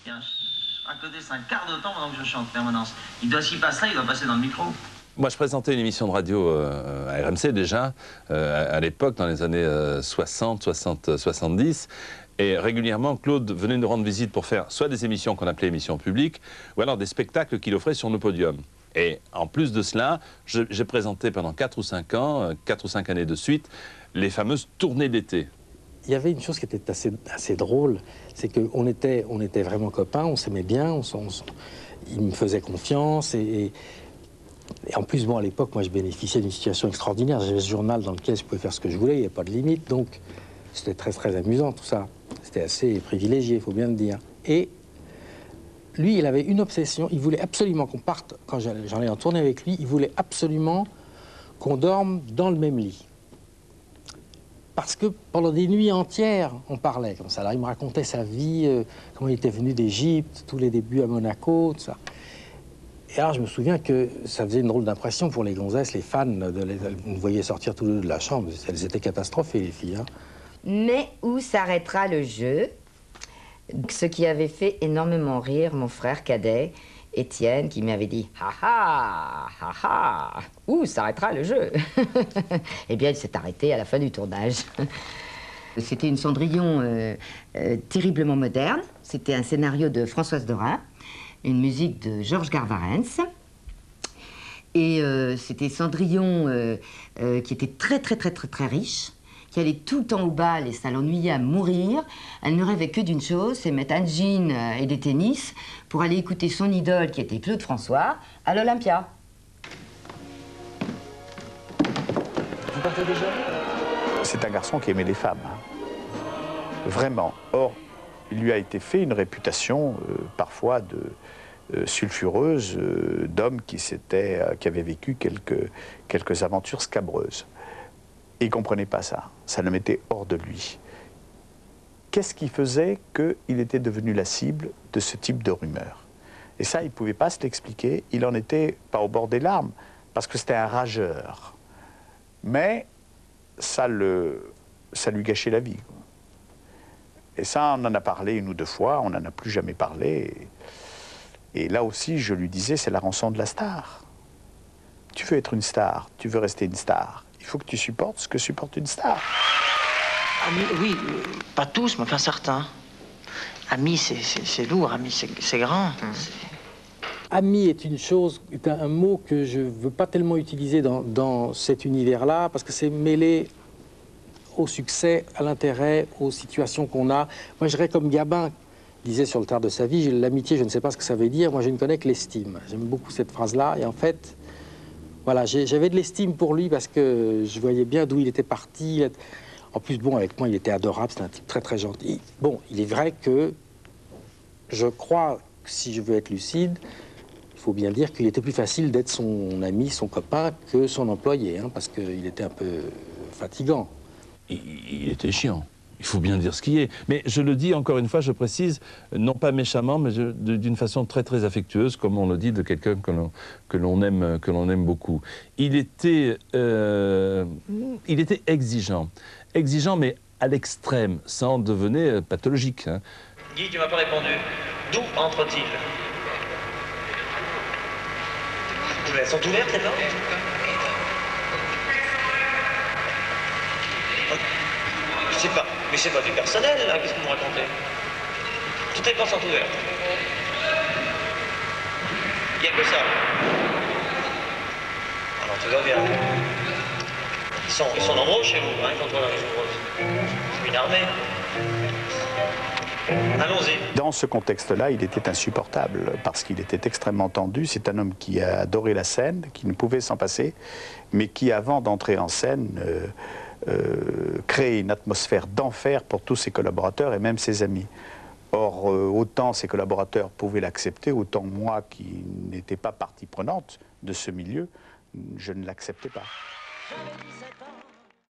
À côté, c'est un quart de temps pendant que je chante en permanence. Il doit s'y passer là, il doit passer dans le micro. Moi, je présentais une émission de radio à RMC déjà, à l'époque, dans les années 60, 70. Et régulièrement, Claude venait nous rendre visite pour faire soit des émissions qu'on appelait émissions publiques, ou alors des spectacles qu'il offrait sur nos podiums. Et en plus de cela, j'ai présenté pendant 4 ou 5 ans, 4 ou 5 années de suite, les fameuses tournées d'été. Il y avait une chose qui était assez drôle, c'est qu'on était vraiment copains, on s'aimait bien, il me faisait confiance et en plus, bon, à l'époque, moi, je bénéficiais d'une situation extraordinaire. J'avais ce journal dans lequel je pouvais faire ce que je voulais, il n'y avait pas de limite, donc c'était très amusant tout ça. C'était assez privilégié, il faut bien le dire. Et lui, il avait une obsession, il voulait absolument qu'on parte, quand j'en ai en tournée avec lui, il voulait absolument qu'on dorme dans le même lit. Parce que pendant des nuits entières, on parlait comme ça. Alors, il me racontait sa vie, comment il était venu d'Égypte, tous les débuts à Monaco, tout ça. Et alors, je me souviens que ça faisait une drôle d'impression pour les gonzesses, les fans, elles nous voyaient sortir tous les deux de la chambre. Elles étaient catastrophées, les filles. Hein. Mais où s'arrêtera le jeu? Ce qui avait fait énormément rire mon frère cadet, Étienne, qui m'avait dit « Ha ha, ha ha, où s'arrêtera le jeu ?» Eh bien, il s'est arrêté à la fin du tournage. C'était une Cendrillon terriblement moderne. C'était un scénario de Françoise Dorin, une musique de Georges Garvarens. Et c'était Cendrillon qui était très riche, qui allait tout le temps au bal et ça l'ennuyait à mourir. Elle ne rêvait que d'une chose, c'est mettre un jean et des tennis pour aller écouter son idole, qui était Claude François, à l'Olympia. Vous partez déjà? C'est un garçon qui aimait les femmes. Hein. Vraiment. Or, il lui a été fait une réputation parfois sulfureuse d'homme qui avait vécu quelques aventures scabreuses. Et il ne comprenait pas ça. Ça le mettait hors de lui. Qu'est-ce qui faisait qu'il était devenu la cible de ce type de rumeurs? Et ça, il ne pouvait pas se l'expliquer. Il en était pas au bord des larmes, parce que c'était un rageur. Mais ça lui gâchait la vie. Et ça, on en a parlé 1 ou 2 fois, on n'en a plus jamais parlé. Et là aussi, je lui disais, c'est la rançon de la star. Tu veux être une star, tu veux rester une star. Il faut que tu supportes ce que supporte une star. Amis, oui, pas tous, mais enfin certains. Amis, c'est lourd, amis, c'est grand. Ami est une chose, est un mot que je ne veux pas tellement utiliser dans cet univers-là, parce que c'est mêlé au succès, à l'intérêt, aux situations qu'on a. Moi, je dirais comme Gabin disait sur le tard de sa vie, l'amitié, je ne sais pas ce que ça veut dire, moi je ne connais que l'estime. J'aime beaucoup cette phrase-là, et en fait, voilà, j'avais de l'estime pour lui parce que je voyais bien d'où il était parti. En plus, bon, avec moi, il était adorable, c'était un type très gentil. Bon, il est vrai que je crois que si je veux être lucide, il faut bien dire qu'il était plus facile d'être son ami, son copain, que son employé, hein, parce qu'il était un peu fatigant. Il était chiant. Il faut bien dire ce qui est. Mais je le dis encore une fois, je précise, non pas méchamment, mais d'une façon très affectueuse, comme on le dit de quelqu'un que l'on aime beaucoup. Il était exigeant. Exigeant, mais à l'extrême, ça en devenait pathologique. Hein. Guy, tu m'as pas répondu. D'où entre-t-il? Elles sont ouvertes, les portes? Je sais pas. Mais c'est pas du personnel, là, qu'est-ce que vous me racontez? Toutes les portes sont ouvertes. Il n'y a que ça. Alors tout va bien. Ils sont nombreux chez vous, hein, contre la nombreux. C'est une armée. Allons-y. Dans ce contexte-là, il était insupportable, parce qu'il était extrêmement tendu. C'est un homme qui a adoré la scène, qui ne pouvait s'en passer, mais qui, avant d'entrer en scène, créer une atmosphère d'enfer pour tous ses collaborateurs et même ses amis. Or, autant ses collaborateurs pouvaient l'accepter, autant moi, qui n'étais pas partie prenante de ce milieu, je ne l'acceptais pas.